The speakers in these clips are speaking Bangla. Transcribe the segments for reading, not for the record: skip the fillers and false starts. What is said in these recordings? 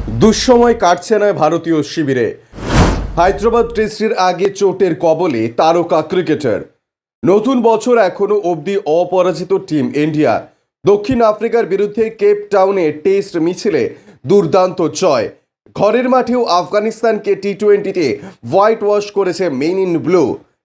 দুঃসময় কাটছে না ভারতীয় শিবিরে। হায়দ্রাবাদ টেস্টের আগে চোটের কবলে তারকা ক্রিকেটার। নতুন বছর এখনো অবধি অপরাজিত টিম ইন্ডিয়া। দক্ষিণ আফ্রিকার বিরুদ্ধে কেপ টাউনে টেস্ট মিছিলে দুর্দান্ত জয়। ঘরের মাঠেও আফগানিস্তানকে টি-20-তে হোয়াইট ওয়াশ করেছে মেন ইন ব্লু।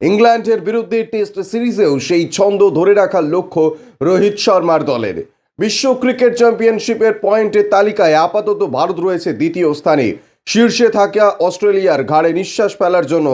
ইংল্যান্ডের বিরুদ্ধে টেস্ট সিরিজেও সেই ছন্দ ধরে রাখার লক্ষ্য রোহিত শর্মার দলের। বিশ্ব ক্রিকেট চ্যাম্পিয়নশিপের পয়েন্টের তালিকায় আপাতত ভারত রয়েছে দ্বিতীয় স্থানে। শীর্ষে থাকা অস্ট্রেলিয়ার ঘাড়ে নিঃশ্বাস ফেলার জন্য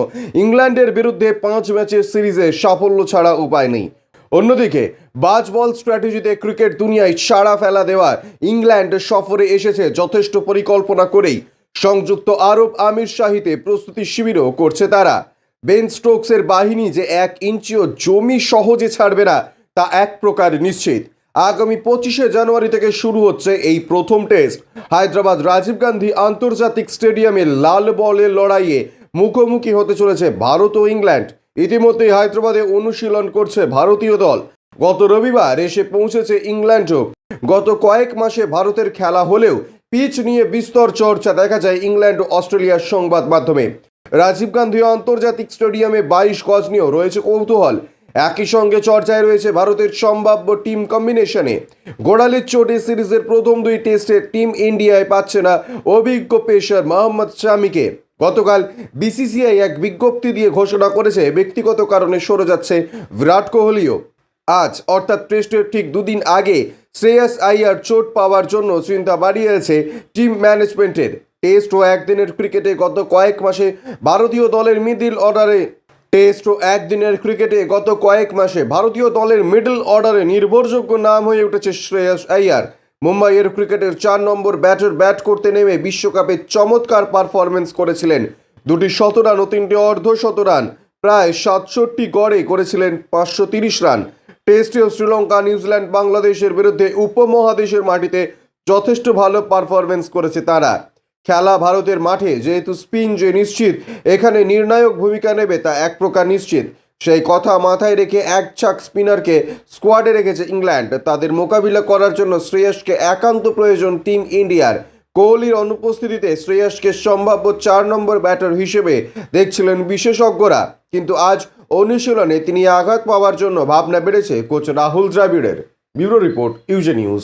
ইংল্যান্ডের বিরুদ্ধে 5 ম্যাচের সিরিজে সাফল্য ছাড়া উপায় নেই। অন্যদিকে বাজ বল স্ট্র্যাটেজিতে ক্রিকেট দুনিয়ায় সাড়া ফেলা দেওয়া ইংল্যান্ড সফরে এসেছে যথেষ্ট পরিকল্পনা করেই। সংযুক্ত আরব আমিরশাহিতে প্রস্তুতি শিবিরও করছে তারা। বেন স্টোকসের বাহিনী যে 1 ইঞ্চিও জমি সহজে ছাড়বে না তা এক প্রকার নিশ্চিত। আগামী 25শে জানুয়ারি থেকে শুরু হচ্ছে এই প্রথম টেস্ট। হায়দ্রাবাদ রাজীব গান্ধী আন্তর্জাতিক স্টেডিয়ামে লাল বলের লড়াইয়ে মুখোমুখি হতে চলেছে ভারত ও ইংল্যান্ড। ইতিমধ্যেই হায়দ্রাবাদে অনুশীলন করছে ভারতীয় দল। গত রবিবার এসে পৌঁছেছে ইংল্যান্ডও। গত কয়েক মাসে ভারতের খেলা হলেও পিচ নিয়ে বিস্তর চর্চা দেখা যায় ইংল্যান্ড ও অস্ট্রেলিয়ার সংবাদ মাধ্যমে। রাজীব গান্ধী আন্তর্জাতিক স্টেডিয়ামে 22 গজ নিয়েও রয়েছে কৌতূহল। একই সঙ্গে চর্চায় রয়েছে ভারতের সম্ভাব্য টিম কম্বিনেশনে। গোড়ালির চোটে সিরিজের প্রথম 2 টেস্টে টিম ইন্ডিয়ায় পাচ্ছে না অভিজ্ঞ পেসার মোহাম্মদ শামিকে। গতকাল বিসিসিআই এক বিজ্ঞপ্তি দিয়ে ঘোষণা করেছে ব্যক্তিগত কারণে সরে যাচ্ছে বিরাট কোহলিও। আজ অর্থাৎ টেস্টের ঠিক 2 দিন আগে শ্রেয়াস আইয়ার চোট পাওয়ার জন্য চিন্তা বাড়িয়েছে টিম ম্যানেজমেন্টের। টেস্ট ও একদিনের ক্রিকেটে গত কয়েক মাসে ভারতীয় দলের মিডল অর্ডারে নির্ভরযোগ্য নাম হয়ে উঠেছে শ্রেয়াস আইয়ার। মুম্বাইয়ের ক্রিকেটের 4 নম্বর ব্যাটার ব্যাট করতে নেমে বিশ্বকাপে চমৎকার পারফরমেন্স করেছিলেন। 2টি শতরান ও 3টি অর্ধশতরান, প্রায় 67 গড়ে করেছিলেন 530 রান। টেস্টেও শ্রীলঙ্কা, নিউজিল্যান্ড, বাংলাদেশের বিরুদ্ধে উপমহাদেশের মাটিতে যথেষ্ট ভালো পারফরমেন্স করেছে তারা। খেলা ভারতের মাঠে, যেহেতু স্পিন যে নিশ্চিত এখানে নির্ণায়ক ভূমিকা নেবে তা এক প্রকার নিশ্চিত। সেই কথা মাথায় রেখে এক ছাক স্পিনারকে স্কোয়াডে রেখেছে ইংল্যান্ড। তাদের মোকাবিলা করার জন্য শ্রেয়াসকে একান্ত প্রয়োজন টিম ইন্ডিয়ার। কোহলির অনুপস্থিতিতে শ্রেয়াসকে সম্ভাব্য 4 নম্বর ব্যাটার হিসেবে দেখছিলেন বিশেষজ্ঞরা, কিন্তু আজ অনুশীলনে তিনি আঘাত পাওয়ার জন্য ভাবনা বেড়েছে কোচ রাহুল দ্রাবিড়ের। ব্যুরো রিপোর্ট, ইউজে নিউজ।